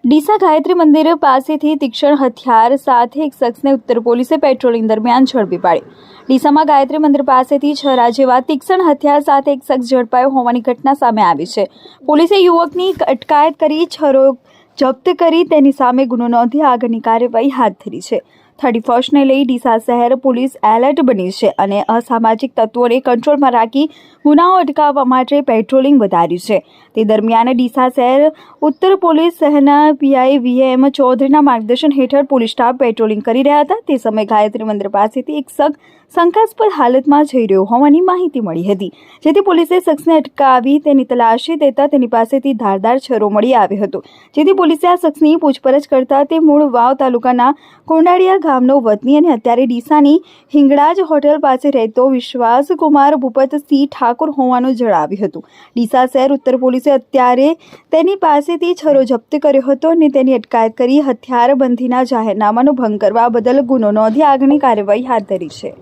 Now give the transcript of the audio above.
ડીસા ગાયત્રી મંદિર પાસેથી તીક્ષ્ણ હથિયાર સાથે એક શખ્સને ઉત્તર પોલીસે પેટ્રોલિંગ દરમિયાન ઝડપી પાડ્યો। ડીસામાં ગાયત્રી મંદિર પાસેથી છરા જેવા તીક્ષ્ણ હથિયાર સાથે એક શખ્સ ઝડપાયો હોવાની ઘટના સામે આવી છે। પોલીસે યુવકની અટકાયત કરી છરો જપ્ત કરી તેની સામે ગુનો નોંધી આગળની કાર્યવાહી હાથ ધરી છે। 31ને લઈ ડીસા શહેર પોલીસ એલર્ટ બની છે અને અસામાજિક તત્વોને કંટ્રોલમાં રાખી ગુનાઓ અટકાવવા માટે પેટ્રોલિંગ વધાર્યું છે। તે દરમિયાન ડીસા શહેર ઉત્તર પોલીસ શહેરના પીઆઈ વીએમ ચૌધરીના માર્ગદર્શન હેઠળ પોલીસ સ્ટાફ પેટ્રોલિંગ કરી રહ્યા હતા। તે સમયે ગાયત્રી મંદિર પાસેથી એક શખ્સ શંકાસ્પદ હાલતમાં જઈ રહ્યો હોવાની માહિતી મળી હતી, જેથી પોલીસે શખ્સને અટકાવી તેની તલાશી લેતા તેની પાસેથી ધારદાર છરો મળી આવ્યો હતો, જેથી પોલીસે આ શખ્સની પૂછપરછ કરતા તે મૂળ વાવ તાલુકાના કોંડાળિયા ગામનો વતની અને અત્યારે ડીસાની હિંગળાજ હોટેલ પાસે રહેતો વિશ્વાસકુમાર ભૂપતસિંહ ઠાકોર હોવાનું જણાવ્યું હતું। ડીસા શહેર ઉત્તર પોલીસે અત્યારે તેની પાસેથી છરો જપ્ત કર્યો હતો અને તેની અટકાયત કરી હથિયારબંધીના જાહેરનામાનો ભંગ કરવા બદલ ગુનો નોંધી આગળની કાર્યવાહી હાથ ધરી છે।